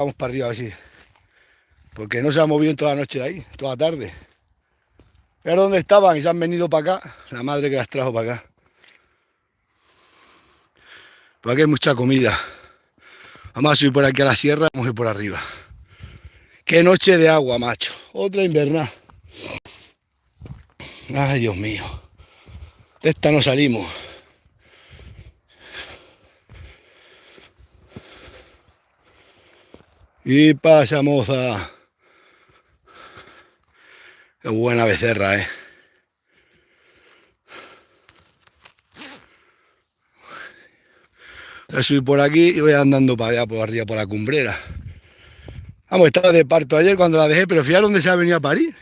vamos para arriba a ver si. Porque no se ha movido en toda la noche de ahí, toda la tarde. Era donde estaban y se han venido para acá. La madre que las trajo para acá. Por aquí hay mucha comida. Vamos a subir por aquí a la sierra, vamos a ir por arriba. Qué noche de agua, macho. Otra invernal. Ay, Dios mío. De esta no salimos. Y pasa, moza. Qué buena becerra, eh. Voy a subir por aquí y voy andando para allá, por arriba, por la cumbrera. Vamos, estaba de parto ayer cuando la dejé, pero fijaros dónde se ha venido a parir.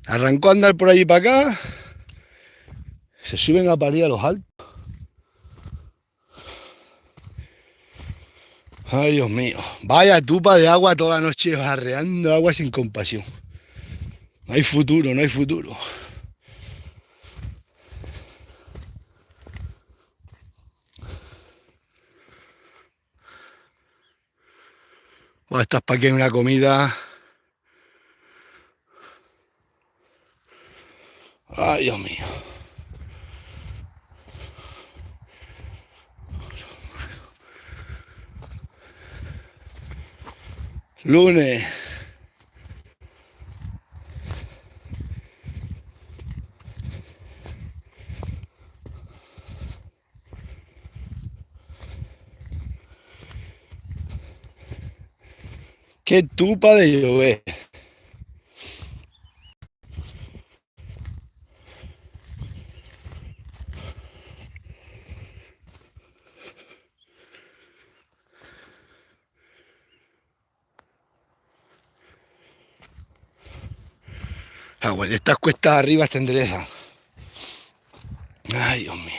Arrancó a andar por allí para acá. Se suben a parir a los altos. Ay, Dios mío. Vaya tupa de agua toda la noche barreando agua sin compasión. No hay futuro, no hay futuro. Bueno, estas para que hay una comida. Ay, Dios mío. Lunes. Qué tupa de llover. Ah, bueno, estas cuestas arriba se enderezan. Ay, Dios mío.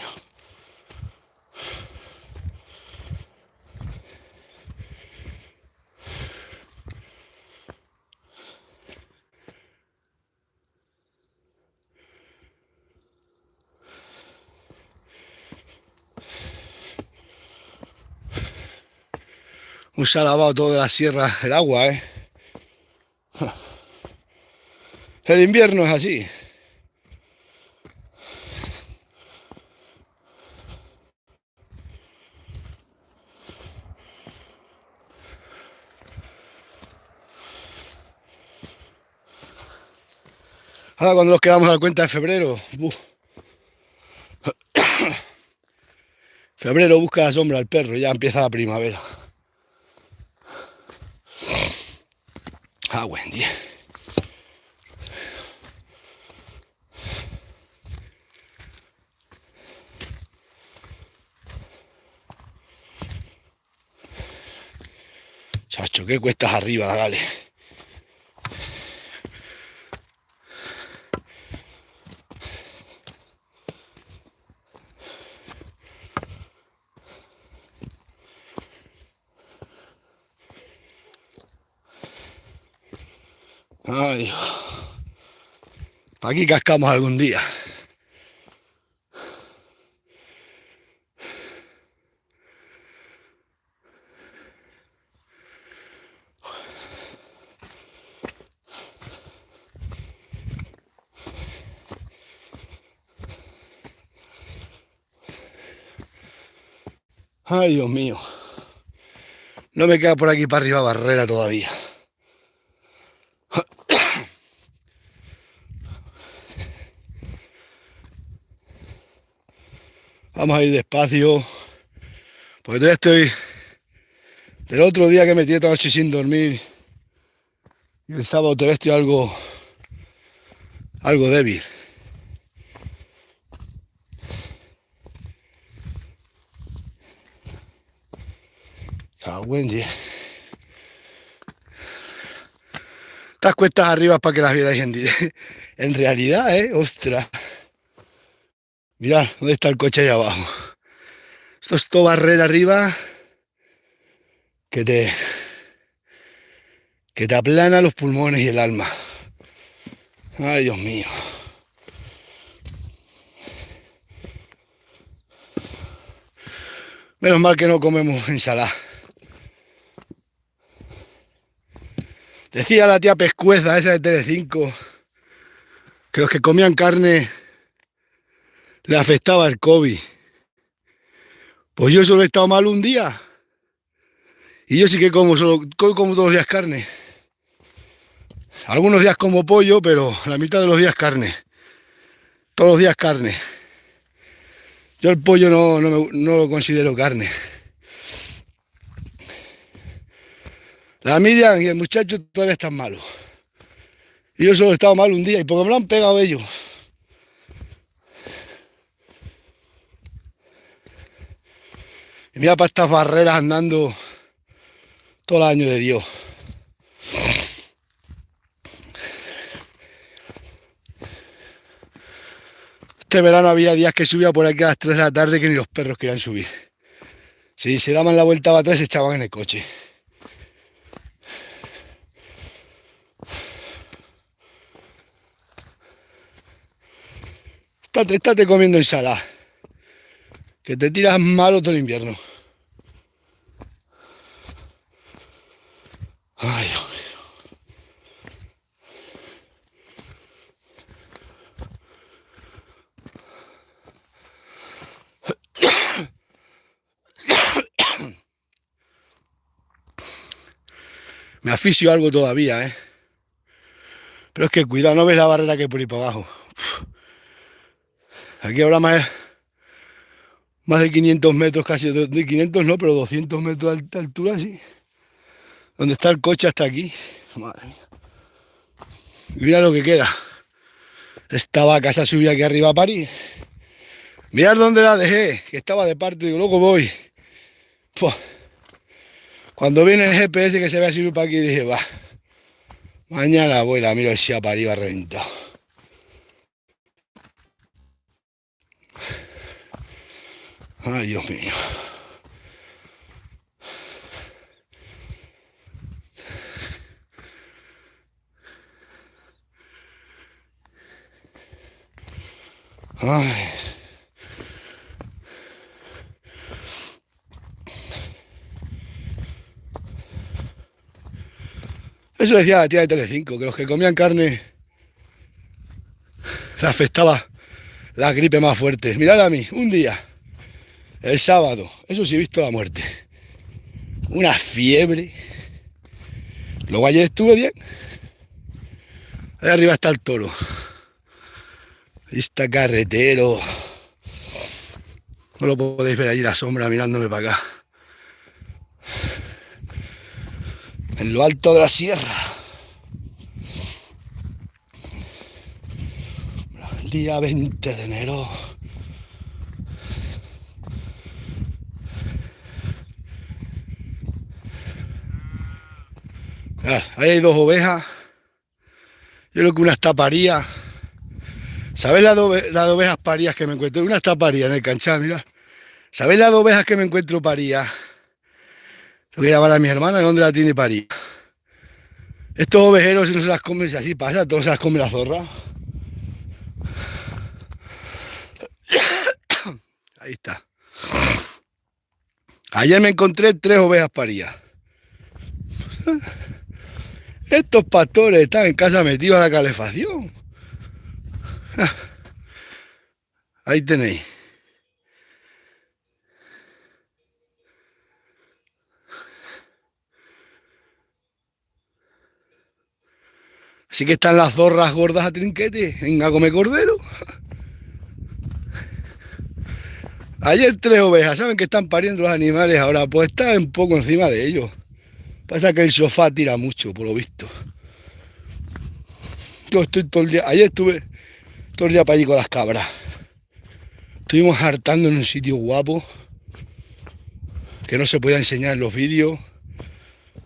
Un salabado todo de la sierra, el agua, ¿eh? El invierno es así. Ahora cuando nos quedamos a la cuenta de febrero. Febrero busca la sombra al perro, ya empieza la primavera. Ah, buen día. Chacho, qué cuestas arriba, dale. Ay, Dios. Aquí cascamos algún día. Ay, Dios mío. No me queda por aquí para arriba barrera todavía. Vamos a ir despacio. Porque todavía estoy del otro día que metí esta noche sin dormir. Y el sábado todavía estoy algo débil. Cago en 10. Estas cuestas arriba para que las vierais en realidad, ostras. Mirad, ¿dónde está el coche ahí abajo? Esto es todo barrera arriba que te, que te aplana los pulmones y el alma. Ay, Dios mío. Menos mal que no comemos ensalada. Decía la tía Pescueza, esa de Telecinco, que los que comían carne le afectaba el COVID. Pues yo solo he estado mal un día. Y yo sí que como como todos los días carne. Algunos días como pollo, pero la mitad de los días carne. Todos los días carne. Yo el pollo no lo considero carne. La Miriam y el muchacho todavía están malos. Y yo solo he estado mal un día y porque me lo han pegado ellos. Y mira para estas barreras andando todo el año de Dios. Este verano había días que subía por aquí a las 3 de la tarde que ni los perros querían subir. Si se daban la vuelta para atrás se echaban en el coche. Estate comiendo ensalada, que te tiras malo todo el invierno. Ay, Dios mío. Me asfixio algo todavía, ¿eh? Pero es que cuidado, no ves la barrera que hay por ahí para abajo. Uf. Aquí habrá más de 500 metros, casi, de 500 no, pero 200 metros de altura, sí. Donde está el coche hasta aquí. Madre mía. Mira lo que queda. Esta vaca se ha subido aquí arriba a París. Mirad dónde la dejé, que estaba de parte, digo, luego voy. Pua. Cuando viene el GPS que se ve así para aquí, dije, va, mañana voy, la miro si a París va reventado. Ay, Dios mío. Ay. Eso decía la tía de Telecinco, que los que comían carne le afectaba la gripe más fuerte. Mirad a mí, un día, el sábado, eso sí he visto la muerte. Una fiebre. Luego ayer estuve bien. Ahí arriba está el toro. Ahí está carretero. No lo podéis ver allí la sombra mirándome para acá. En lo alto de la sierra. El día 20 de enero. Ahí hay dos ovejas. Yo creo que una está paría. ¿Sabéis las dos ovejas parías que me encuentro? Una está paría en el canchal, mira. ¿Sabéis las dos ovejas que me encuentro parías? Tengo que llamar a mi hermana, ¿dónde la tiene paría? Estos ovejeros, si no se las comen, si así pasa, todos se las come la zorra. Ahí está. Ayer me encontré 3 ovejas parías. Estos pastores están en casa metidos a la calefacción. Ahí tenéis. Así que están las zorras gordas a trinquete. Venga a comer cordero. Ayer 3 ovejas. ¿Saben que están pariendo los animales ahora? Pues estar un poco encima de ellos. Pasa que el sofá tira mucho, por lo visto. Yo estoy todo el día. Ayer estuve todo el día para allí con las cabras. Estuvimos hartando en un sitio guapo que no se podía enseñar en los vídeos.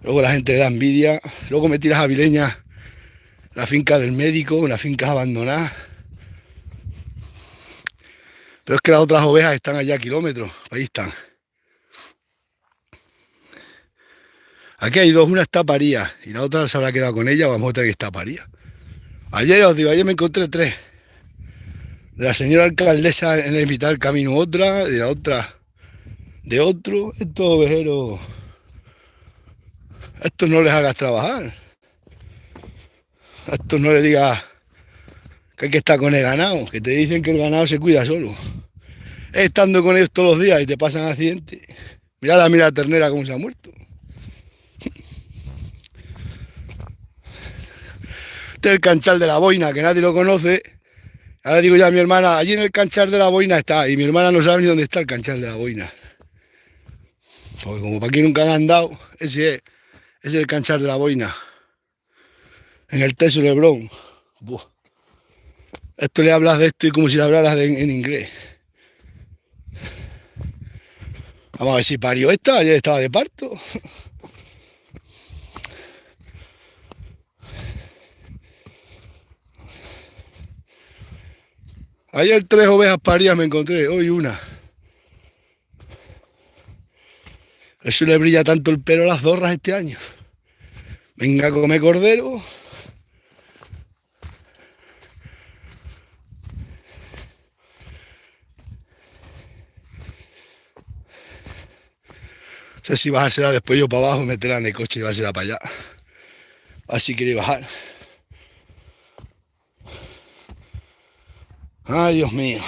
Luego la gente le da envidia. Luego metí las avileñas, la finca del médico, una finca abandonada. Pero es que las otras ovejas están allá a kilómetros. Ahí están. Aquí hay dos, una está paría y la otra se habrá quedado con ella, vamos a tener que está paría. Ayer os digo, ayer me encontré 3. De la señora alcaldesa en el mitad del camino otra, de la otra de otro. Estos ovejeros, estos no les hagas trabajar. A estos no le digas que hay que estar con el ganado, que te dicen que el ganado se cuida solo. Estando con ellos todos los días y te pasan accidentes. Mira la ternera cómo se ha muerto. Este es el canchal de la boina, que nadie lo conoce. Ahora digo ya a mi hermana, allí en el canchal de la boina está. Y mi hermana no sabe ni dónde está el canchal de la boina. Porque como para aquí nunca han andado, ese es el canchal de la boina. En el Teso Lebrón. Buah. Esto le hablas de esto y como si le hablaras en inglés. Vamos a ver si parió esta, ayer estaba de parto. Ayer 3 ovejas paridas me encontré, hoy una. Eso le brilla tanto el pelo a las zorras este año. Venga a comer cordero. No sé si bajársela después yo para abajo, meterla en el coche y llevársela para allá. Así quiere bajar. Ay, Dios mío.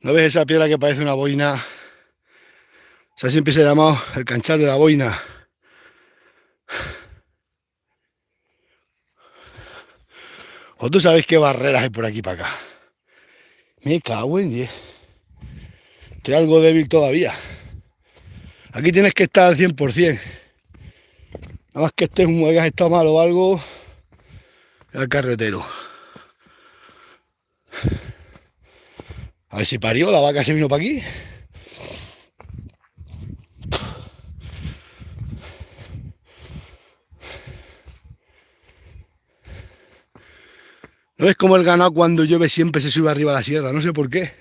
¿No ves esa piedra que parece una boina? O sea, siempre se ha llamado el canchal de la boina. O tú sabes qué barreras hay por aquí para acá. Me cago en 10. Estoy algo débil todavía. Aquí tienes que estar al 100%. Nada más que estés un hayas estado mal o algo, al carretero. A ver si parió, la vaca se vino para aquí. ¿No ves cómo el ganado cuando llueve siempre se sube arriba a la sierra? No sé por qué.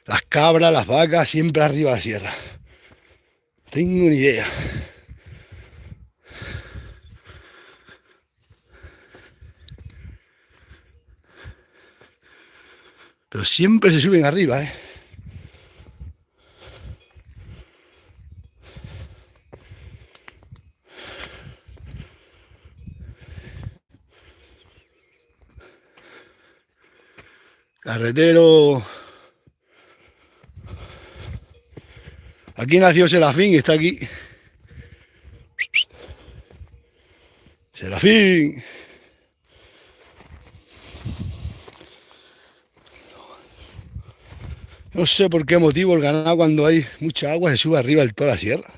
Las cabras, las vacas, siempre arriba a la sierra. No tengo ni idea. Pero siempre se suben arriba, ¿eh? Carretero. Aquí nació Serafín y está aquí. Serafín. No sé por qué motivo el ganado cuando hay mucha agua se sube arriba del toda la sierra.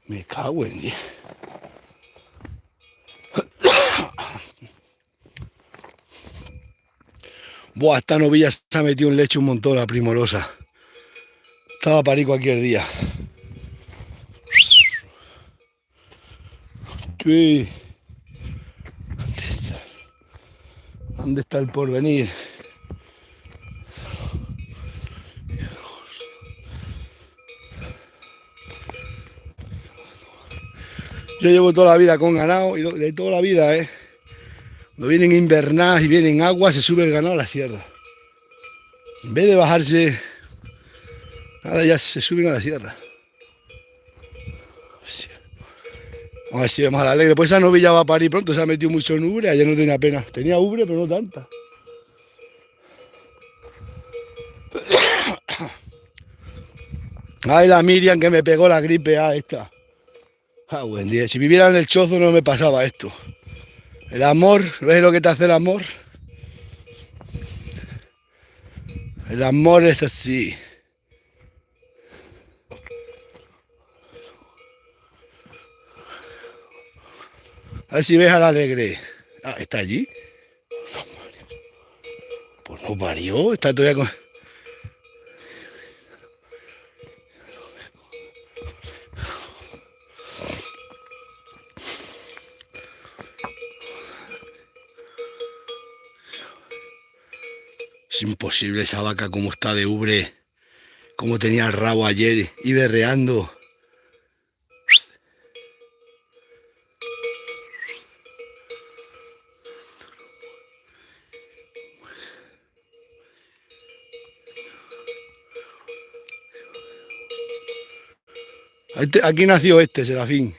Me cago en 10. Buah, esta novilla se ha metido en leche un montón, la primorosa. Estaba a parir cualquier día. Sí. ¿Dónde está el porvenir? Yo llevo toda la vida con ganado, y de toda la vida, ¿eh? Cuando vienen invernadas y vienen agua, se sube el ganado a la sierra. En vez de bajarse, ahora ya se suben a la sierra. Vamos a ver si vemos a la alegre. Pues esa novilla va a parir pronto, se ha metido mucho en ubre, ayer no tenía pena. Tenía ubre, pero no tanta. Ay, la Miriam que me pegó la gripe a esta. Ah, buen día. Si viviera en el chozo no me pasaba esto. El amor, ¿ves lo que te hace el amor? El amor es así. A ver si ves a la alegre. Ah, ¿está allí? Pues no parió, está todavía con... Es imposible esa vaca como está de ubre, como tenía el rabo ayer y berreando. Aquí nació este, Serafín.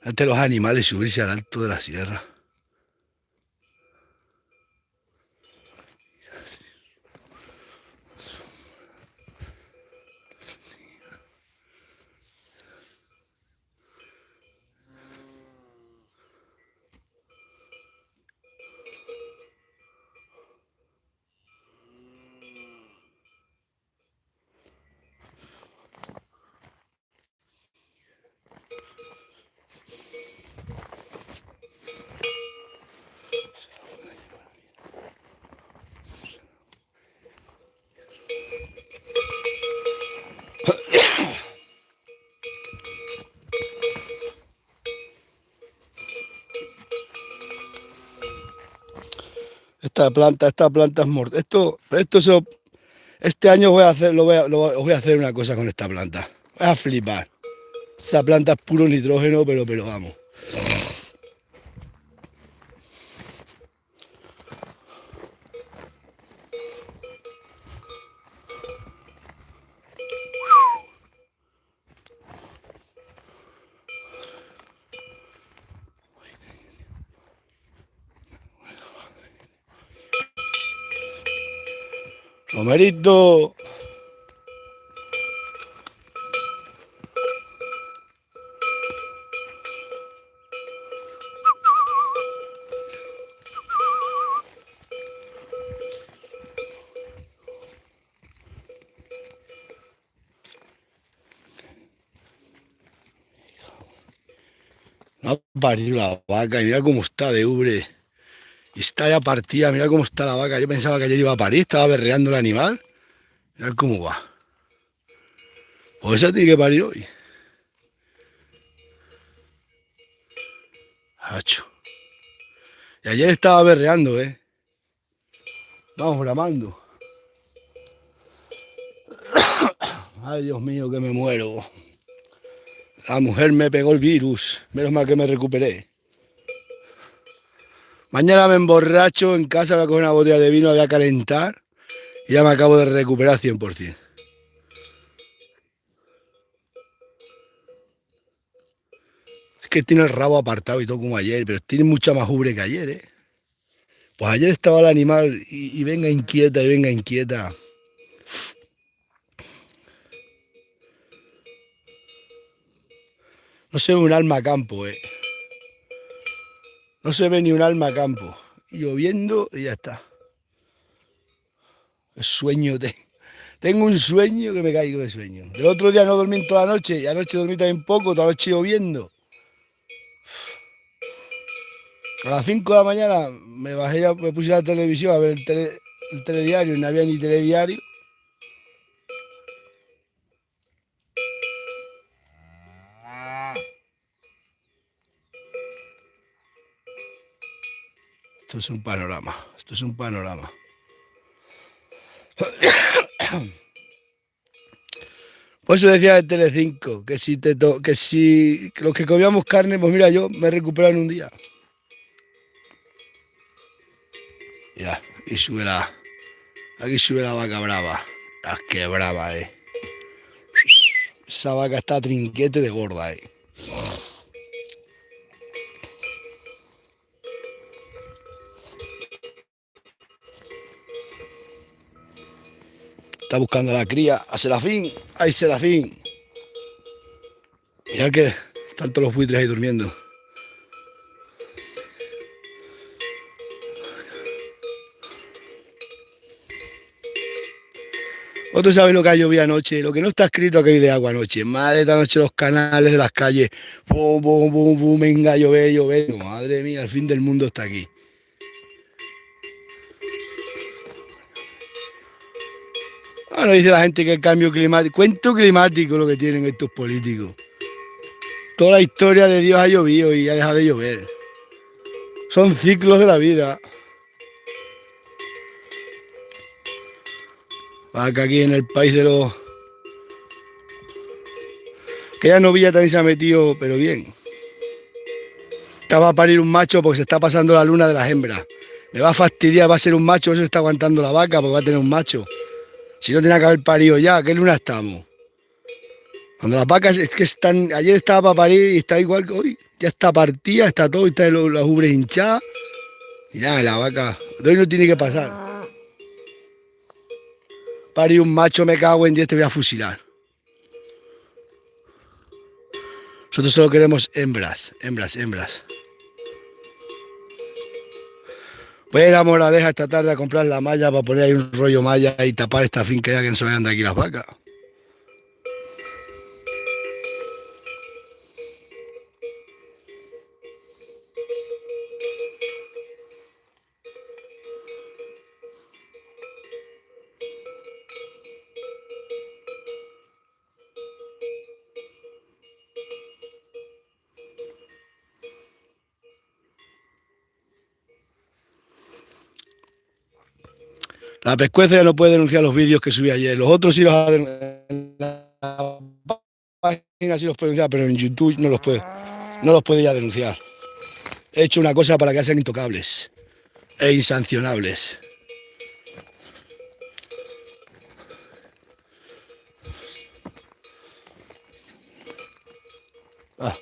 Ante los animales subirse al alto de la sierra. Esta planta es mortal. Este año os voy a hacer una cosa con esta planta. Voy a flipar. Esta planta es puro nitrógeno, pero vamos. Romerito. No ha parido la vaca y mira cómo está de ubre. Y está ya partida, mira cómo está la vaca. Yo pensaba que ayer iba a parir, estaba berreando el animal. Mira cómo va. Pues esa tiene que parir hoy. Hacho. Y ayer estaba berreando, Vamos bramando. Ay, Dios mío, que me muero. La mujer me pegó el virus. Menos mal que me recuperé. Mañana me emborracho en casa, voy a coger una botella de vino, voy a calentar. Y ya me acabo de recuperar 100%. Es que tiene el rabo apartado y todo como ayer, pero tiene mucha más ubre que ayer, Pues ayer estaba el animal y venga inquieta y venga inquieta. No se ve un alma a campo, No se ve ni un alma a campo. Y lloviendo y ya está. El sueño, tengo un sueño que me caigo de sueño. El otro día no dormí toda la noche y anoche dormí también poco, toda la noche lloviendo. A las 5 de la mañana me puse a la televisión a ver el telediario y no había ni telediario. Esto es un panorama, esto es un panorama. Por eso decía de Telecinco, que si los que comíamos carne, pues mira, yo me he recuperado en un día. Ya, y aquí sube la vaca brava. Ah, qué brava, Esa vaca está trinquete de gorda, Está buscando a la cría, a Serafín. ¡Ay, Serafín! Mira Están todos los buitres ahí durmiendo. Otro sabe lo que ha llovido anoche, lo que no está escrito que hay de agua anoche. Madre, esta noche los canales de las calles, pum, pum, pum, pum, venga a llover, llover. Madre mía, el fin del mundo está aquí. Ahora dice la gente que el cambio climático, cuento climático lo que tienen estos políticos. Toda la historia de Dios ha llovido y ha dejado de llover. Son ciclos de la vida. Acá aquí en el país de los... Que ya novilla también se ha metido, pero bien. Estaba a parir un macho porque se está pasando la luna de las hembras. Me va a fastidiar, va a ser un macho, eso está aguantando la vaca porque va a tener un macho. Si no tenía que haber parido ya, ¿qué luna estamos? Cuando las vacas es que están, ayer estaba para parir y está igual que hoy, ya está partida, está todo, está las ubres hinchadas. Y nada, la vaca, de hoy no tiene que pasar. Parir un macho, me cago en 10, te voy a fusilar. Nosotros solo queremos hembras, hembras, hembras. Voy a ir a Moraleja esta tarde a comprar la malla para poner ahí un rollo malla y tapar esta finca ya que no se vayan de aquí las vacas. La pescueza ya no puede denunciar los vídeos que subí ayer. Los otros sí los ha denunciado. En la página sí los puede denunciar, pero en YouTube no los puede ya denunciar. He hecho una cosa para que sean intocables e insancionables. Ah.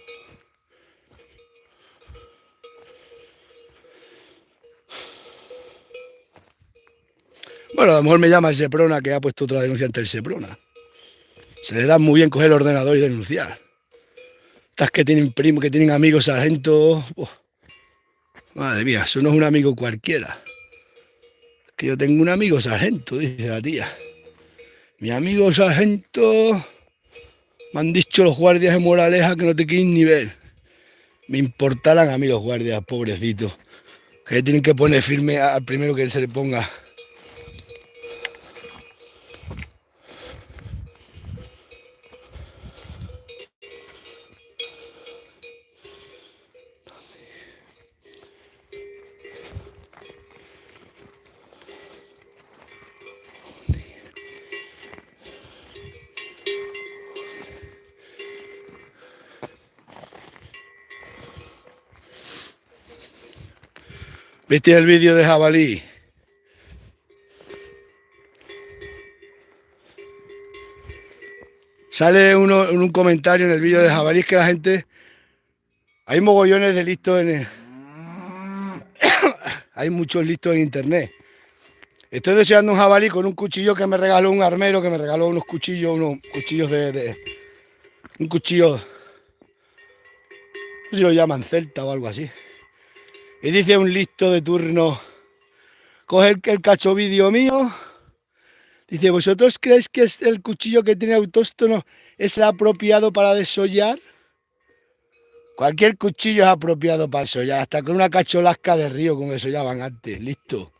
Bueno, a lo mejor me llama el Seprona que ha puesto otra denuncia ante el Seprona. Se les da muy bien coger el ordenador y denunciar. Estas que tienen primos, que tienen amigos sargentos. Madre mía, eso no es un amigo cualquiera. Que yo tengo un amigo sargento, dice la tía. Mi amigo sargento, me han dicho los guardias de Moraleja que no te quieren ni ver. Me importarán a mí los guardias, pobrecitos. Que tienen que poner firme al primero que se le ponga. ¿Viste el vídeo de jabalí? Sale uno en un comentario en el vídeo de jabalí que la gente... Hay mogollones de listos en... Hay muchos listos en internet. Estoy deseando un jabalí con un cuchillo que me regaló un armero, que me regaló unos cuchillos un cuchillo... No sé si lo llaman celta o algo así. Y dice un listo de turno... Coge el cacho vídeo mío... Dice, ¿vosotros creéis que el cuchillo que tiene autóstono es el apropiado para desollar? Cualquier cuchillo es apropiado para desollar, hasta con una cacholasca de río como desollaban antes, listo.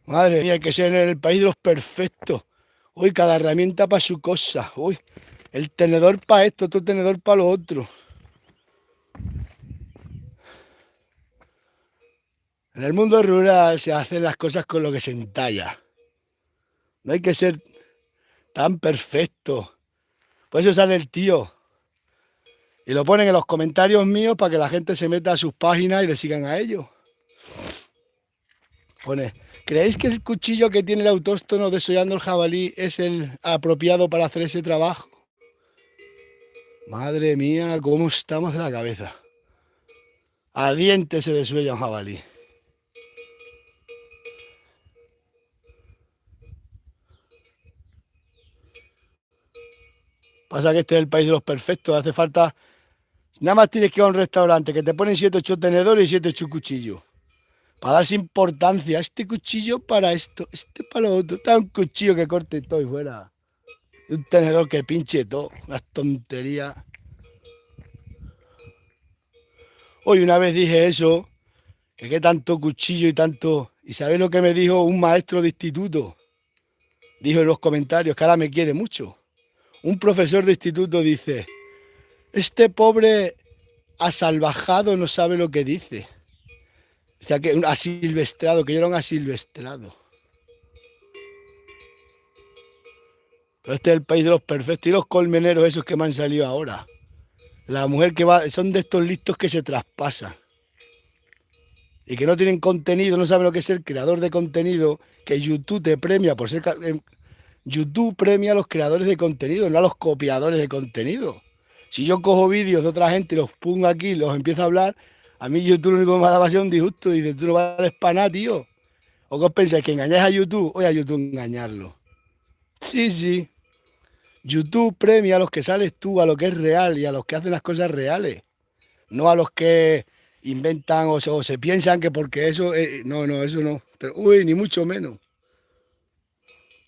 Madre mía, hay que ser en el país de los perfectos. Uy, cada herramienta para su cosa. Uy, el tenedor para esto, otro tenedor para lo otro. En el mundo rural se hacen las cosas con lo que se entalla. No hay que ser tan perfecto. Por eso sale el tío. Y lo ponen en los comentarios míos para que la gente se meta a sus páginas y le sigan a ellos. Pone, ¿creéis que el cuchillo que tiene el autóstono desollando el jabalí es el apropiado para hacer ese trabajo? Madre mía, cómo estamos de la cabeza. A dientes se desuella un jabalí. Pasa que este es el país de los perfectos, hace falta Nada más tienes que ir a un restaurante que te ponen 7 8 tenedores y 7 8 cuchillos. Para darse importancia. Este cuchillo para esto, este para lo otro. Está un cuchillo que corte todo y fuera. Y un tenedor que pinche todo. Las tonterías. Hoy una vez dije eso, que qué tanto cuchillo y tanto... ¿Y sabéis lo que me dijo un maestro de instituto? Dijo en los comentarios, que ahora me quiere mucho. Un profesor de instituto dice, este pobre asalvajado no sabe lo que dice. Dice que un asilvestrado, que yo era un asilvestrado. Pero este es el país de los perfectos. Y los colmeneros esos que me han salido ahora. La mujer que va, son de estos listos que se traspasan. Y que no tienen contenido, no saben lo que es el creador de contenido, que YouTube te premia por ser... YouTube premia a los creadores de contenido, no a los copiadores de contenido. Si yo cojo vídeos de otra gente y los pongo aquí y los empiezo a hablar, a mí YouTube lo único que me va a dar un disgusto. Dice, tú no vales para nada, tío. ¿O qué os pensáis? ¿Que engañáis a YouTube? Voy a YouTube engañarlo. Sí, sí. YouTube premia a los que sales tú, a lo que es real y a los que hacen las cosas reales. No a los que inventan o se piensan que porque eso... no, no, eso no. Pero, uy, ni mucho menos.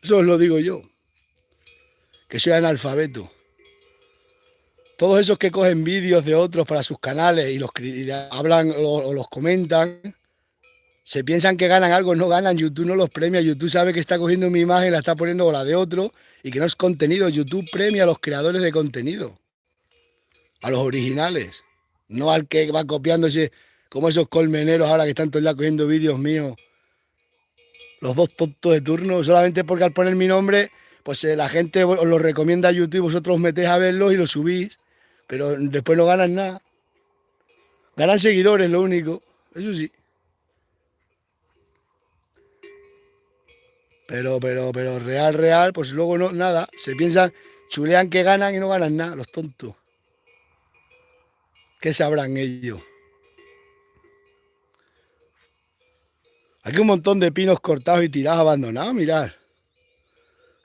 Eso os lo digo yo. Que soy analfabeto. Todos esos que cogen vídeos de otros para sus canales y los hablan o los comentan, se piensan que ganan algo, no ganan. YouTube no los premia. YouTube sabe que está cogiendo mi imagen, la está poniendo con la de otro y que no es contenido. YouTube premia a los creadores de contenido, a los originales, no al que va copiándose como esos colmeneros ahora que están todos ya cogiendo vídeos míos. Los dos tontos de turno, solamente porque al poner mi nombre, pues la gente os lo recomienda a YouTube, vosotros os metéis a verlos y lo subís, pero después no ganan nada. Ganan seguidores, lo único, eso sí. Pero real, pues luego no, nada. Se piensan, chulean que ganan y no ganan nada, los tontos. ¿Qué sabrán ellos? Aquí un montón de pinos cortados y tirados, abandonados, mirad.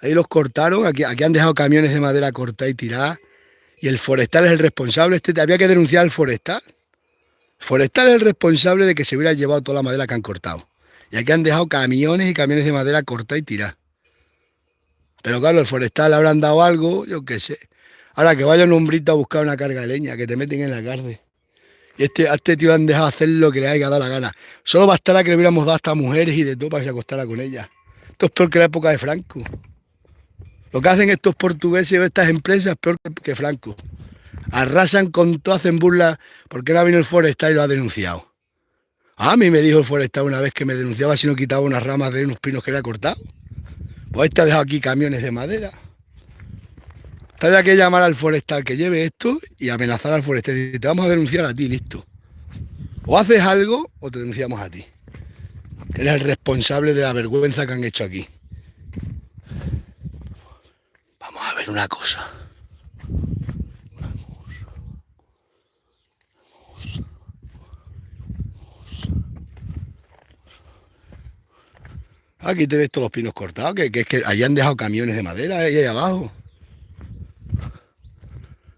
Ahí los cortaron, aquí han dejado camiones de madera cortada y tirada. Y el forestal es el responsable. Había que denunciar al forestal. El forestal es el responsable de que se hubiera llevado toda la madera que han cortado. Y aquí han dejado camiones y camiones de madera cortada y tirada. Pero claro, el forestal le habrán dado algo, yo qué sé. Ahora que vaya un hombrito a buscar una carga de leña, que te meten en la cárcel. Y a este tío han dejado hacer lo que le haya dado la gana. Solo bastará que le hubiéramos dado hasta mujeres y de todo para que se acostara con ellas. Esto es peor que la época de Franco. Lo que hacen estos portugueses o estas empresas es peor que Franco. Arrasan con todo, hacen burla. ¿Por qué no ha venido el forestal y lo ha denunciado? A mí me dijo el forestal una vez que me denunciaba si no quitaba unas ramas de unos pinos que había cortado. Pues este ha dejado aquí camiones de madera. Había que llamar al forestal que lleve esto y amenazar al forestal. Y te vamos a denunciar a ti, listo. O haces algo o te denunciamos a ti. Que eres el responsable de la vergüenza que han hecho aquí. Vamos a ver una cosa. Aquí tenéis todos los pinos cortados, que es que allí han dejado camiones de madera, ahí abajo.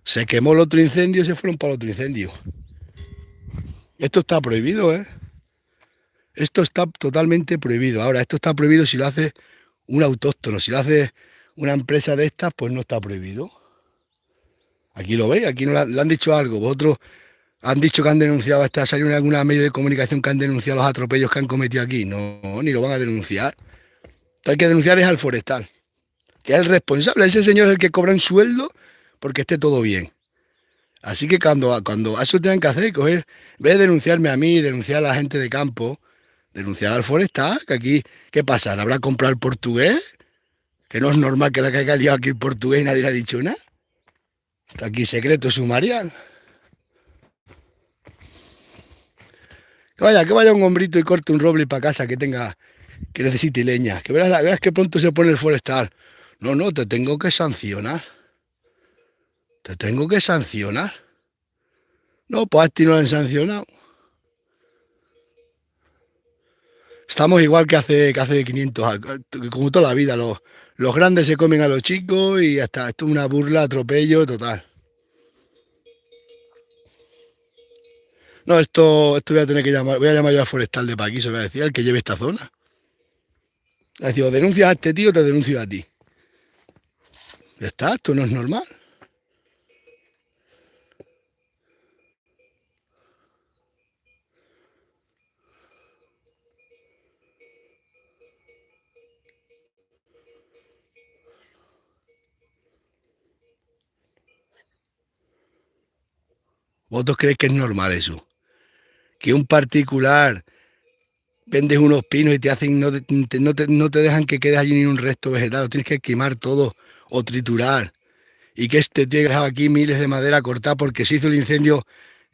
Se quemó el otro incendio y se fueron para el otro incendio. Esto está prohibido, ¿eh? Esto está totalmente prohibido. Ahora, esto está prohibido si lo hace un autóctono. Si lo hace una empresa de estas, pues no está prohibido. Aquí lo veis, aquí no le han dicho algo. Vosotros han dicho que han denunciado, hasta salió en algún medio de comunicación que han denunciado los atropellos que han cometido aquí. No, ni lo van a denunciar. Hay que denunciar es al forestal, que es el responsable. Ese señor es el que cobra un sueldo porque esté todo bien. Así que cuando eso tienen que hacer, coger, en vez de denunciarme a mí, denunciar a la gente de campo, denunciar al forestal, que aquí, ¿qué pasa? ¿Le habrá comprado el portugués? Que no es normal que le haya liado aquí el portugués y nadie le ha dicho nada. Está aquí secreto sumarial. Que vaya un hombrito y corte un roble para casa que necesite leña. Que verás que pronto se pone el forestal. No, no, te tengo que sancionar. Te tengo que sancionar. No, pues a ti no lo han sancionado. Estamos igual que hace 500 años, como toda la vida. Los grandes se comen a los chicos y hasta esto es una burla, atropello total. No, esto voy a tener que llamar, voy a llamar yo a Forestal de Paquí, se voy a decir, al que lleve esta zona. Es decir, o denuncias a este tío o te denuncio a ti. Ya está, esto no es normal. ¿Vosotros creéis que es normal eso? Que un particular vendes unos pinos y te hacen, no te dejan que quede allí ni un resto vegetal, lo tienes que quemar todo o triturar. Y que este tío dejaba aquí miles de madera cortada porque se hizo el incendio,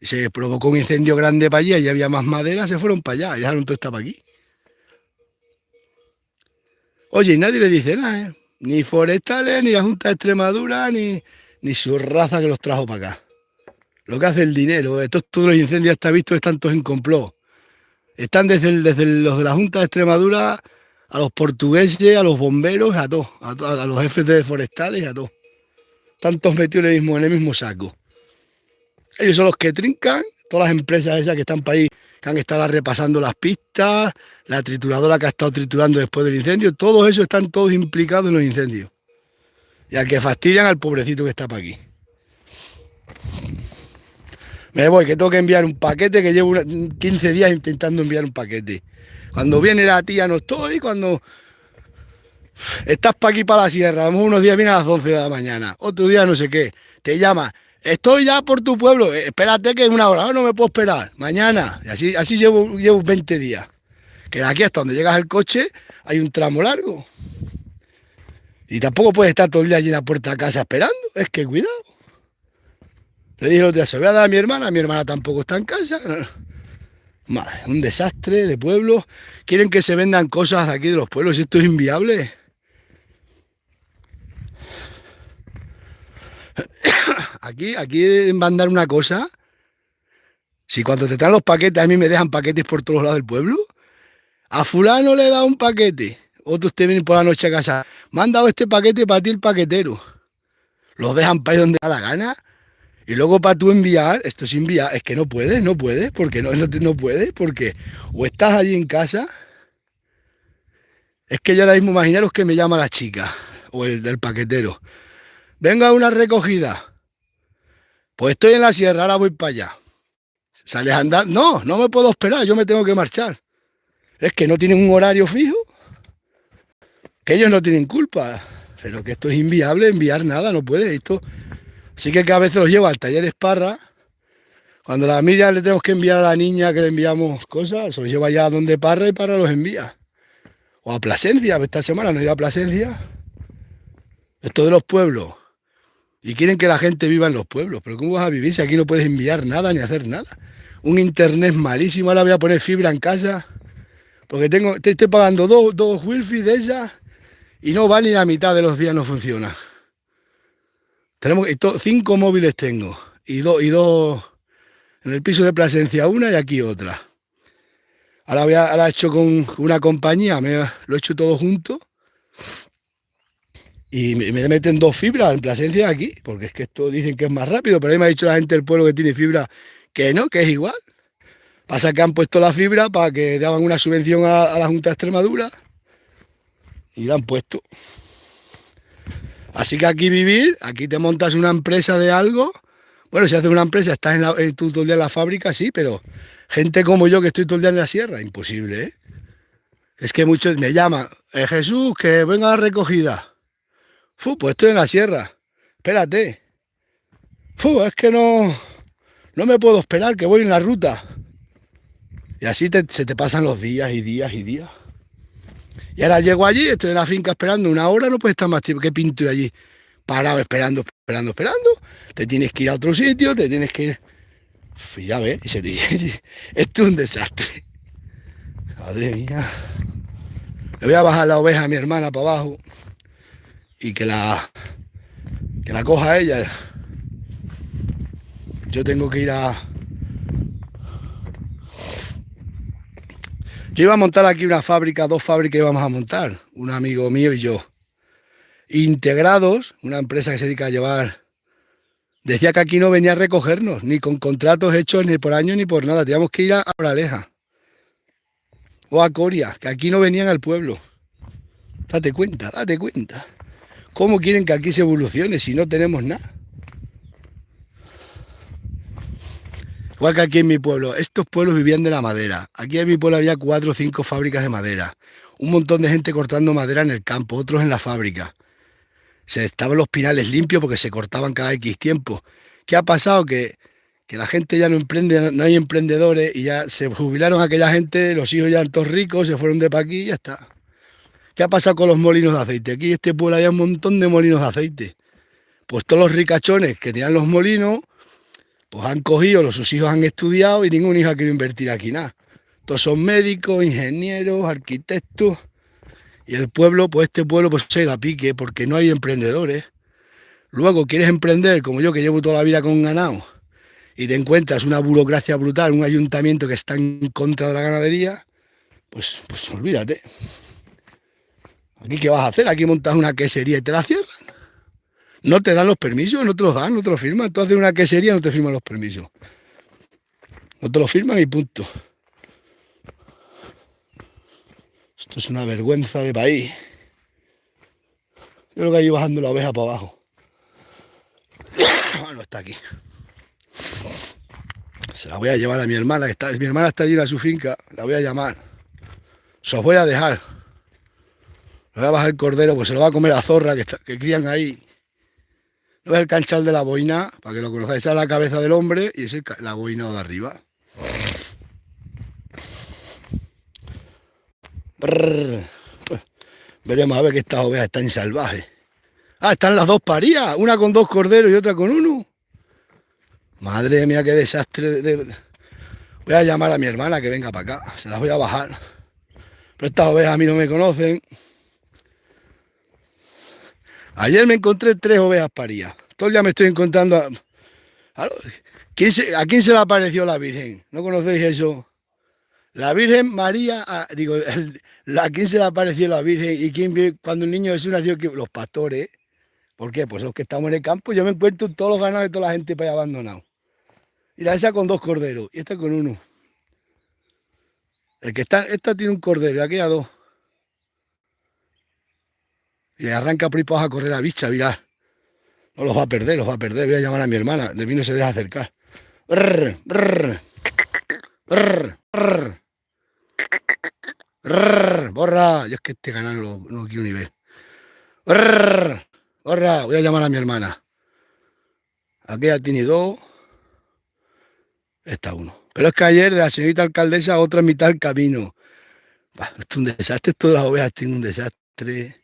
se provocó un incendio grande para allí, y había más madera, se fueron para allá y dejaron todo esto para aquí. Oye, y nadie le dice nada, ¿eh? Ni forestales, ni la Junta de Extremadura, ni su raza que los trajo para acá. Lo que hace el dinero, todos los incendios hasta visto están todos en complot. Están desde los de la Junta de Extremadura a los portugueses, a los bomberos, a todos, a los jefes de forestales, a todos. Están todos metidos en el mismo saco. Ellos son los que trincan, todas las empresas esas que están para ahí, que han estado repasando las pistas, la trituradora que ha estado triturando después del incendio, todos esos están todos implicados en los incendios. Y al que fastidian al pobrecito que está para aquí. Me voy, que tengo que enviar un paquete, que llevo 15 días intentando enviar un paquete. Cuando viene la tía no estoy, cuando estás para aquí para la sierra, a lo mejor unos días viene a las 11 de la mañana, otro día no sé qué, te llama, estoy ya por tu pueblo, espérate que es una hora, no me puedo esperar, mañana, y así llevo 20 días. Que de aquí hasta donde llegas al coche hay un tramo largo. Y tampoco puedes estar todo el día allí en la puerta de casa esperando, es que cuidado. Le dije el otro día, se lo voy a dar a mi hermana tampoco está en casa. Madre, un desastre de pueblos. Quieren que se vendan cosas de aquí de los pueblos y esto es inviable. Aquí mandar una cosa. Si cuando te traen los paquetes, a mí me dejan paquetes por todos lados del pueblo, a fulano le da un paquete. Otros te vienen por la noche a casa. Me han dado este paquete para ti el paquetero. Los dejan para ahí donde da la gana. Y luego para tú enviar, esto es enviar, es que no puedes, porque no puedes, porque o estás allí en casa, es que yo ahora mismo imaginaros que me llama la chica, o el del paquetero, venga a una recogida, pues estoy en la sierra, ahora voy para allá. Sales a andar, no me puedo esperar, yo me tengo que marchar. Es que no tienen un horario fijo, que ellos no tienen culpa, pero que esto es inviable, enviar nada, no puede, esto... Así que a veces los llevo al taller Esparra. Cuando a la Miriam le tenemos que enviar a la niña que le enviamos cosas, se los lleva allá donde Parra y Parra los envía. O a Plasencia, esta semana no he ido a Plasencia. Esto de los pueblos. Y quieren que la gente viva en los pueblos. Pero ¿cómo vas a vivir si aquí no puedes enviar nada ni hacer nada? Un internet malísimo, ahora voy a poner fibra en casa. Porque estoy pagando dos wifi de esas y no va ni la mitad de los días, no funciona. Tenemos 5 móviles tengo y dos en el piso de Plasencia una y aquí otra. Ahora he hecho con una compañía, lo he hecho todo junto y me meten 2 fibras en Plasencia aquí, porque es que esto dicen que es más rápido, pero ahí me ha dicho la gente del pueblo que tiene fibra que no, que es igual. Pasa que han puesto la fibra para que daban una subvención a la Junta de Extremadura y la han puesto. Así que aquí te montas una empresa de algo. Bueno, si haces una empresa, estás tú todo el día en la fábrica, sí, pero gente como yo que estoy todo el día en la sierra, imposible, ¿eh? Es que muchos me llaman, Jesús, que venga a la recogida. Pues estoy en la sierra, espérate. Es que no me puedo esperar, que voy en la ruta. Y así se te pasan los días y días y días. Y ahora llego allí, estoy en la finca esperando una hora, no puedes estar más tiempo. ¿Qué pinto yo allí? Parado, esperando. Te tienes que ir a otro sitio, te tienes que ir... Y ya ves, esto es un desastre. Madre mía. Le voy a bajar la oveja a mi hermana para abajo y que la coja ella. Yo tengo que ir a... Yo iba a montar aquí una fábrica, 2 fábricas íbamos a montar, un amigo mío y yo. Integrados, una empresa que se dedica a llevar Decía que aquí no venía a recogernos, ni con contratos hechos ni por año ni por nada. Teníamos que ir a Moraleja o a Coria, que aquí no venían al pueblo. Date cuenta, date cuenta. ¿Cómo quieren que aquí se evolucione si no tenemos nada? Igual que aquí en mi pueblo, estos pueblos vivían de la madera. Aquí en mi pueblo había 4 o 5 fábricas de madera. Un montón de gente cortando madera en el campo, otros en la fábrica. Se estaban los pinales limpios porque se cortaban cada X tiempo. ¿Qué ha pasado? Que la gente ya no emprende, no hay emprendedores y ya se jubilaron aquella gente, los hijos ya eran todos ricos, se fueron de pa' aquí y ya está. ¿Qué ha pasado con los molinos de aceite? Aquí en este pueblo había un montón de molinos de aceite. Pues todos los ricachones que tenían los molinos, pues han cogido, sus hijos han estudiado y ningún hijo ha querido invertir aquí nada. Todos son médicos, ingenieros, arquitectos. Y el pueblo, pues este pueblo pues se da a pique porque no hay emprendedores. Luego quieres emprender, como yo que llevo toda la vida con ganado, y te encuentras una burocracia brutal, un ayuntamiento que está en contra de la ganadería, pues olvídate. ¿Aquí qué vas a hacer? Aquí montas una quesería y te la cierran. No te dan los permisos, no te los dan, no te los firman. Tú haces una quesería y no te firman los permisos. No te los firman y punto. Esto es una vergüenza de país. Yo creo que ahí bajando la oveja para abajo. No está aquí. Se la voy a llevar a mi hermana, mi hermana está allí en su finca. La voy a llamar. Se os voy a dejar. Le voy a bajar el cordero, pues se lo va a comer la zorra que crían ahí. No es el canchal de la boina, para que lo conozcáis. Esta es la cabeza del hombre y es la boina de arriba. Brrr. Veremos a ver que estas ovejas están salvajes. Ah, están las dos parías, una con 2 corderos y otra con 1. Madre mía, qué desastre. Voy a llamar a mi hermana que venga para acá, se las voy a bajar. Pero estas ovejas a mí no me conocen. Ayer me encontré 3 ovejas parías. Todo el día me estoy encontrando ¿A quién se le apareció la Virgen? ¿No conocéis eso? La Virgen María, ¿a quién se le apareció la Virgen? ¿Y quién cuando el niño Jesús nació? Los pastores. ¿Por qué? Pues los que estamos en el campo, yo me encuentro todos los ganados de toda la gente para allá abandonado. Y esa con 2 corderos, y esta con 1. Esta tiene un cordero y aquella 2. Y arranca por ahí para a correr la bicha, mirad. No los va a perder, los va a perder. Voy a llamar a mi hermana, de mí no se deja acercar. Brr, brr, brr, brr, brr, borra. Yo es que este canal no lo quiero ni ver. Brr, borra, voy a llamar a mi hermana. Aquella tiene 2. Esta 1. Pero es que ayer de la señorita alcaldesa otra mitad del camino. Bah, esto es un desastre, esto de las ovejas tiene un desastre.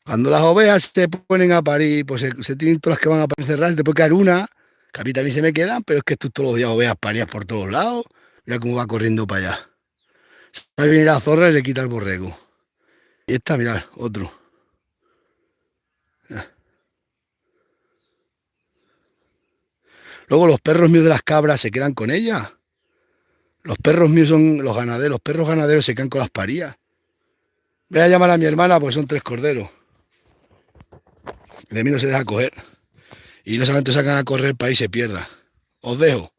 Cuando las ovejas se ponen a parir, pues se tienen todas las que van a parir cerradas, te puede quedar una, que a mí también se me quedan, pero es que esto todos los días ovejas parías por todos lados. Mira cómo va corriendo para allá. Ahí viene la zorra y le quita el borrego. Y esta, mirad, otro. Luego los perros míos de las cabras se quedan con ellas. Los perros míos son los ganaderos. Los perros ganaderos se quedan con las parías. Voy a llamar a mi hermana porque son 3 corderos. De mí no se deja coger. Y no solamente sacan a correr para y se pierda. Os dejo.